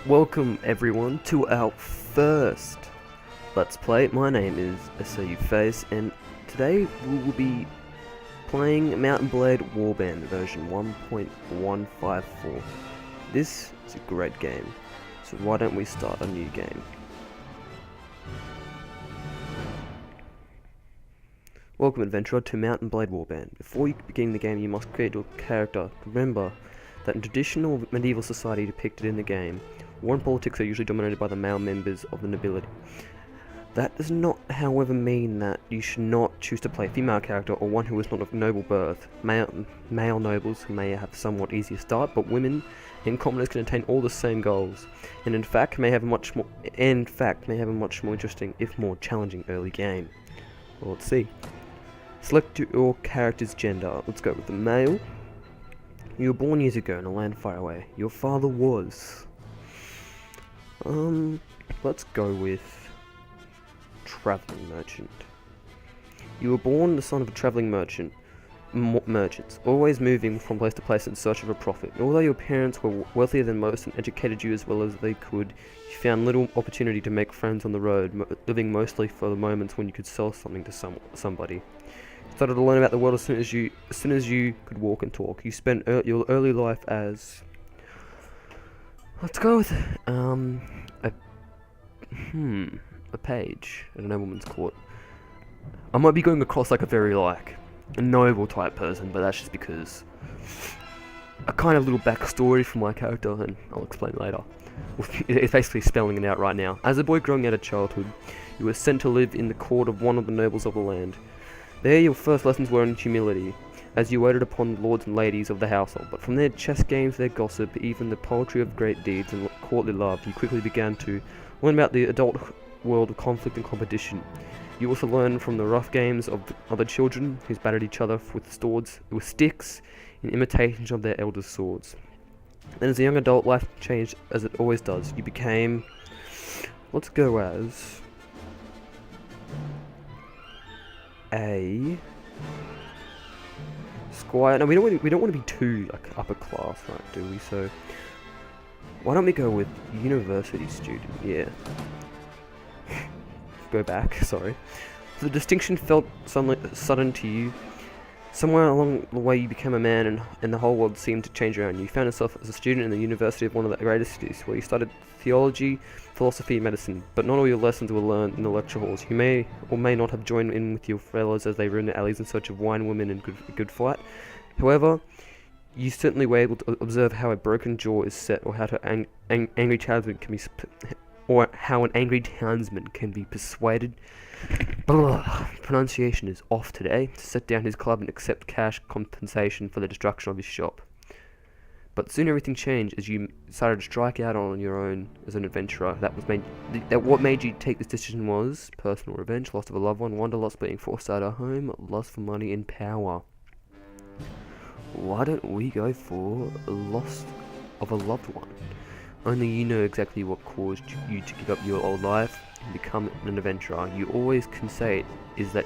Welcome everyone to our first Let's Play. My name is SAU Face and today we will be playing Mount & Blade Warband version 1.154. This is a great game, so why don't we start a new game. Welcome adventurer to Mount & Blade Warband. Before you begin the game you must create your character. Remember that in traditional medieval society depicted in the game, war and politics are usually dominated by the male members of the nobility. That does not, however, mean that you should not choose to play a female character or one who is not of noble birth. Male nobles may have somewhat easier start, but women and commoners can attain all the same goals, and in fact may have a much more interesting, if more challenging, early game. Well, let's see. Select your character's gender. Let's go with the male. You were born years ago in a land far away. Your father was... let's go with... traveling merchant. You were born the son of a traveling merchants, always moving from place to place in search of a profit. Although your parents were wealthier than most and educated you as well as they could, you found little opportunity to make friends on the road, living mostly for the moments when you could sell something to somebody. You started to learn about the world as soon as you could walk and talk. You spent your early life as... let's go with a page at a nobleman's court. I might be going across like a very a noble type person, but that's just because a kind of little backstory for my character, and I'll explain later. It's basically spelling it out right now. As a boy growing out of childhood, you were sent to live in the court of one of the nobles of the land. There your first lessons were in humility, as you waited upon the lords and ladies of the household, but from their chess games, their gossip, even the poetry of great deeds and courtly love, you quickly began to learn about the adult world of conflict and competition. You also learned from the rough games of other children who battered each other with sticks in imitations of their elders' swords. Then as a young adult, life changed as it always does. You became... let's go as... a... squire. No, we don't want to be too upper class, right? Do we? So why don't we go with university student? Yeah. Go back. Sorry. The distinction felt sudden to you. Somewhere along the way, you became a man, and the whole world seemed to change around you. You found yourself as a student in the university of one of the greatest cities, where you studied theology, philosophy, and medicine. But not all your lessons were learned in the lecture halls. You may or may not have joined in with your fellows as they roamed the alleys in search of wine, women, and good fight. However, you certainly were able to observe how a broken jaw is set, or how an angry townsman can be persuaded. Pronunciation is off today. To set down his club and accept cash compensation for the destruction of his shop. But soon everything changed as you started to strike out on your own as an adventurer. What made you take this decision was personal revenge, loss of a loved one, wanderlust, being forced out of home, lust for money and power. Why don't we go for loss of a loved one? Only you know exactly what caused you to give up your old life and become an adventurer. You always can say is that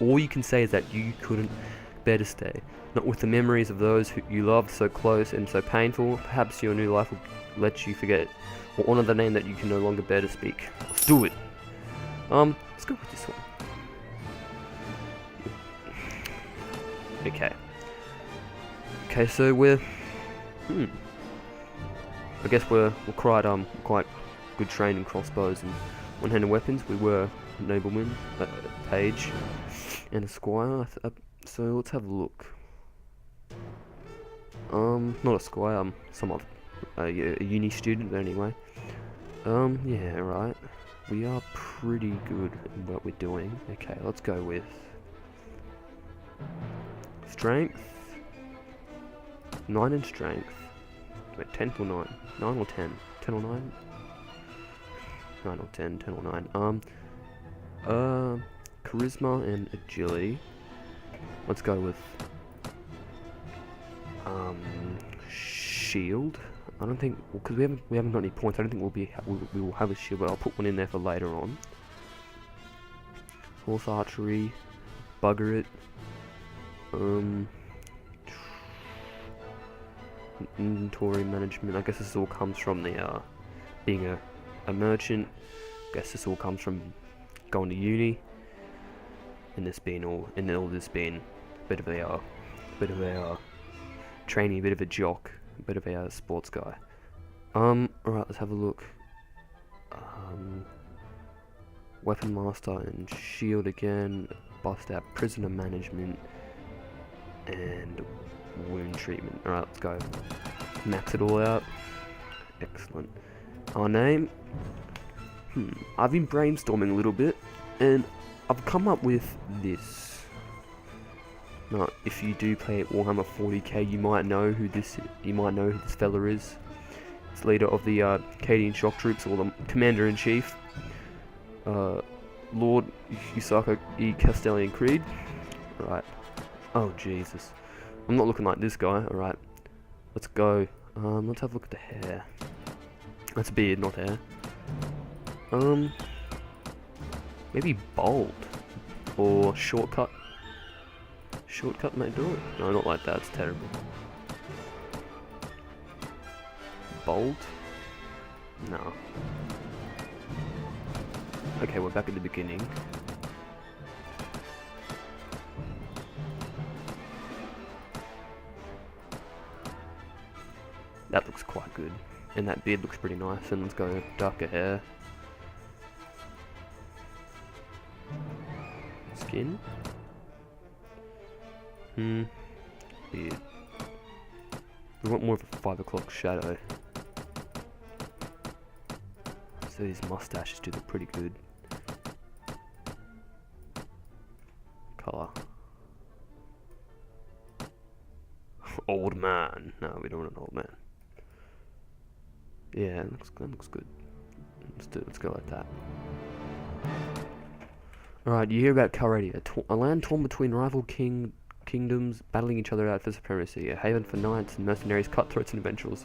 all you can say is that you couldn't bear to stay. Not with the memories of those who you loved so close and so painful. Perhaps your new life will let you forget or honor the name that you can no longer bear to speak. Let's do it. Let's go with this one. Okay, so we're I guess we're quite good trained in crossbows and one-handed weapons. We were a nobleman, a page, and a squire. So let's have a look. Not a squire. Some other a uni student, but anyway. Yeah, right. We are pretty good in what we're doing. Okay, let's go with strength. 9 in strength. Wait, 10 or 9? 9 or 10? 10 or 9? 9 or 10, 10 or 9. Charisma and agility. Let's go with shield. I don't think, because we haven't got any points. I don't think we will have a shield, but I'll put one in there for later on. Horse archery, bugger it. inventory management. I guess this all comes from the being a merchant. I guess this all comes from going to uni, and this being all this being a bit of a training, a bit of a jock, a bit of a sports guy. Alright, let's have a look. Weapon master and shield again. Bust out prisoner management and wound treatment. Alright, let's go. Max it all out. Excellent. Our name? I've been brainstorming a little bit, and I've come up with this. Now, if you do play at Warhammer 40k, you might know who this fella is. It's leader of the Cadian shock troops, or the commander-in-chief, Lord Usaka E. Castellian Creed. Right. Oh Jesus, I'm not looking like this guy. All right, let's go. Let's have a look at the hair. That's beard, not hair. Maybe bald or shortcut. Shortcut might do it. No, not like that. It's terrible. Bald? No. Okay, we're back at the beginning. That looks quite good. And that beard looks pretty nice. And let's go darker hair. Skin? Beard. We want more of a 5 o'clock shadow. So these mustaches do look pretty good. Colour. Old man. No, we don't want an old man. Yeah, that looks good. Let's go like that. Alright, you hear about Calradia, a land torn between rival kingdoms battling each other out for supremacy, a haven for knights and mercenaries, cutthroats and adventurers,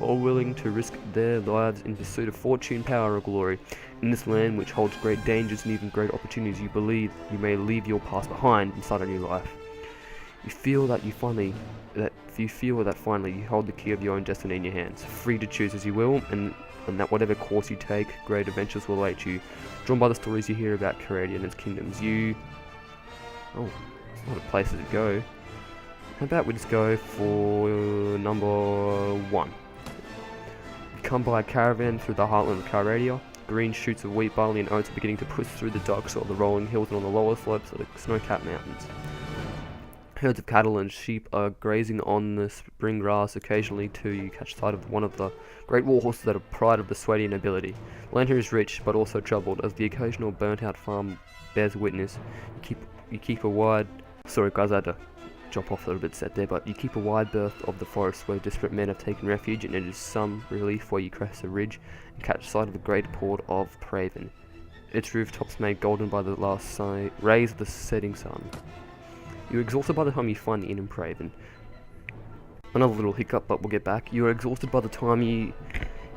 all willing to risk their lives in pursuit of fortune, power or glory. In this land, which holds great dangers and even great opportunities, you believe you may leave your past behind and start a new life. You feel that finally you hold the key of your own destiny in your hands, free to choose as you will, and that whatever course you take, great adventures will await you. Drawn by the stories you hear about Calradia and its kingdoms, there's a lot of places to go. How about we just go for number 1. You come by a caravan through the heartland of Calradia. Green shoots of wheat, barley and oats are beginning to push through the dark soil of the rolling hills and on the lower slopes of the snow-capped mountains. Herds of cattle and sheep are grazing on the spring grass. Occasionally, too, you catch sight of one of the great war horses that are pride of the Swedish nobility. Land here is rich, but also troubled, as the occasional burnt-out farm bears witness. You keep a wide... Sorry guys, I had to jump off a little bit set there, but you keep a wide berth of the forest where disparate men have taken refuge, and it is some relief where you crest a ridge and catch sight of the great port of Praven. Its rooftops made golden by the last rays of the setting sun. You're exhausted by the time you find the inn in Praven. Another little hiccup, but we'll get back. You're exhausted by the time you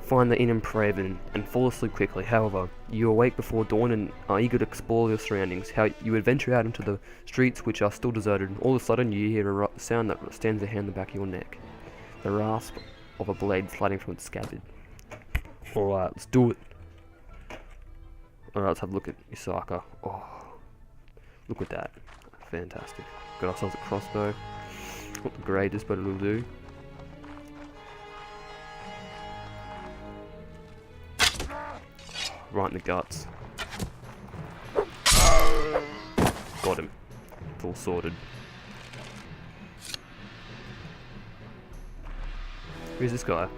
find the inn in Praven and fall asleep quickly. However, you awake before dawn and are eager to explore your surroundings. You adventure out into the streets, which are still deserted. All of a sudden, you hear a sound that stands a hair on the back of your neck. The rasp of a blade sliding from its scabbard. Alright, let's do it. Alright, let's have a look at Usaka. Oh, look at that. Fantastic. Got ourselves a crossbow. Not the greatest, but it'll do. Right in the guts. Got him. It's all sorted. Who's this guy?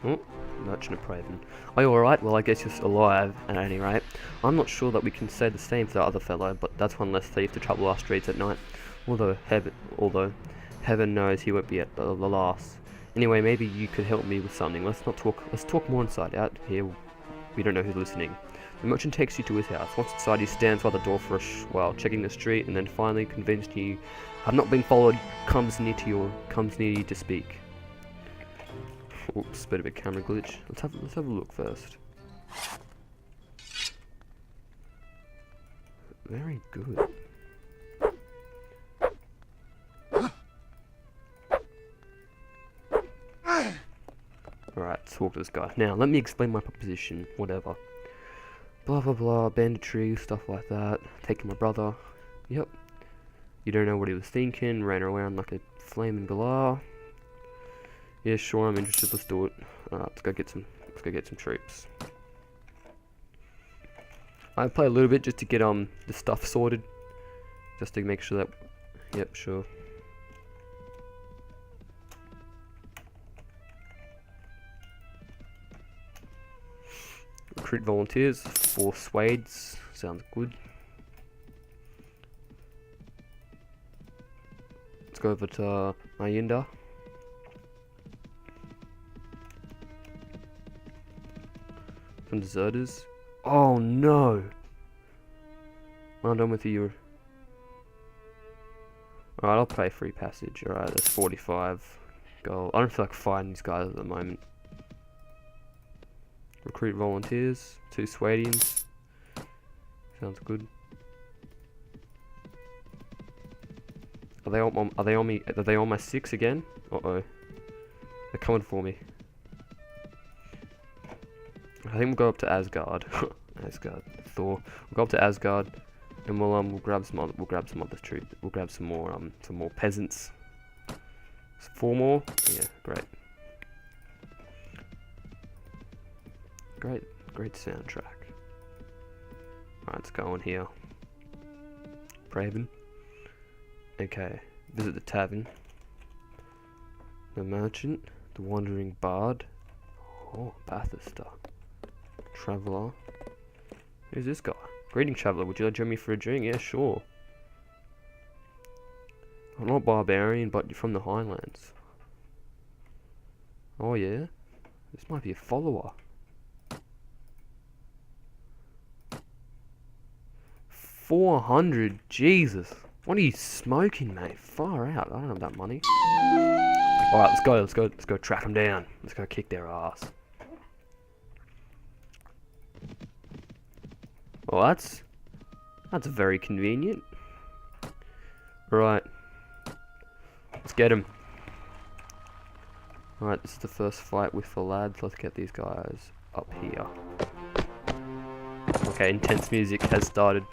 Oh, Merchant of Praven. Are you alright? Well, I guess you're alive, at any rate. I'm not sure that we can say the same for the other fellow, but that's one less thief to trouble our streets at night. Although heaven knows he won't be at the last. Anyway, maybe you could help me with something. Let's talk more inside. Out here, we don't know who's listening. The merchant takes you to his house. Once inside, he stands by the door for a while, checking the street, and then finally, convinced you have not been followed, comes near you to speak. Oops, bit of a camera glitch. Let's have a look first. Very good. Alright, let's talk to this guy. Now, let me explain my proposition, whatever. Blah blah blah, banditry, stuff like that. Taking my brother. Yep. You don't know what he was thinking, ran around like a flaming galah. Yeah, sure, I'm interested, let's do it. Alright, let's go get some troops. I play a little bit just to get the stuff sorted. Just to make sure that, yep, sure. Recruit volunteers, 4 swades, sounds good. Let's go over to Mayinda. Some deserters. Oh no! Well, I'm done with you. Alright, I'll pay free passage. Alright, that's 45 gold. I don't feel like fighting these guys at the moment. Recruit volunteers, 2 Swadians. Sounds good. Are they on me? Are they on my 6 again? Uh-oh. They're coming for me. I think we'll go up to Asgard. Asgard. Thor. We'll go up to Asgard and we'll grab some other troops. We'll grab some more peasants. 4 more? Yeah, great. Great soundtrack. Alright, let's go on here. Praven. Okay, visit the tavern. The merchant. The wandering bard. Oh, Bathurster. Traveller. Who's this guy? Greeting, traveller. Would you like to join me for a drink? Yeah, sure. I'm not barbarian, but you're from the Highlands. Oh yeah? This might be a follower. 400, Jesus. What are you smoking, mate? Far out. I don't have that money. Alright, let's go track them down. Let's go kick their ass. Well, that's very convenient. Right. Let's get him. Alright, this is the first fight with the lads. Let's get these guys up here. Okay, intense music has started.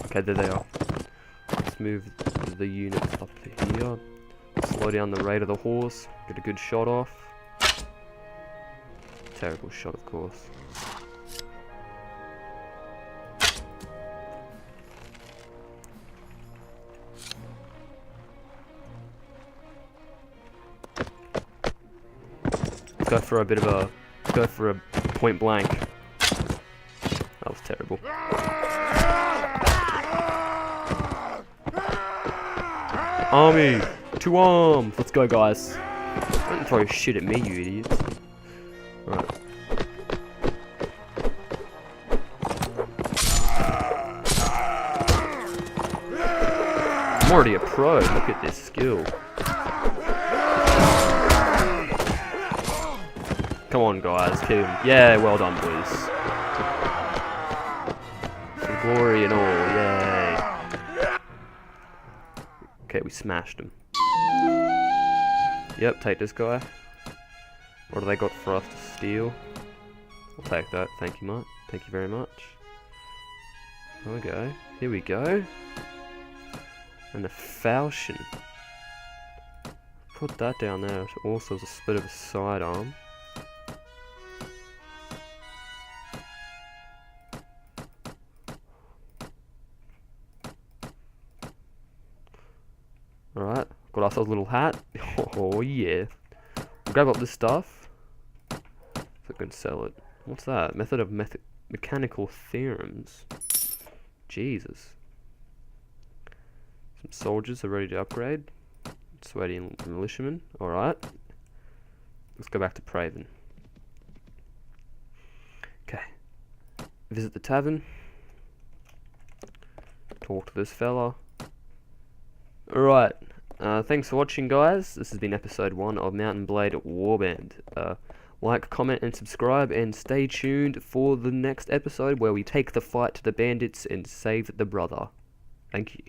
Okay, there they are. Let's move the units up to here. Slow down the rate of the horse. Get a good shot off. Terrible shot, of course. Let's go for a bit of a... Let's go for a point blank. That was terrible. Army! To arms! Let's go, guys. Don't throw shit at me, you idiots. Right. I'm already a pro. Look at this skill. Come on, guys. Kill him. Yeah, well done, boys. Some glory and all. Yay. Okay, we smashed him. Yep, take this guy. What do they got for us to steal? I'll take that. Thank you, much. Thank you very much. Okay, here we go. And a falchion. Put that down there. Also, as a bit of a sidearm. Alright, got ourselves a little hat. Oh yeah. We'll grab up this stuff. So I can sell it. What's that? Mechanical theorems. Jesus. Some soldiers are ready to upgrade. Sweaty and militiamen. Alright. Let's go back to Praven. Okay. Visit the tavern. Talk to this fella. Alright. Thanks for watching, guys. This has been episode 1 of Mount & Blade Warband. Like, comment, and subscribe, and stay tuned for the next episode where we take the fight to the bandits and save the brother. Thank you.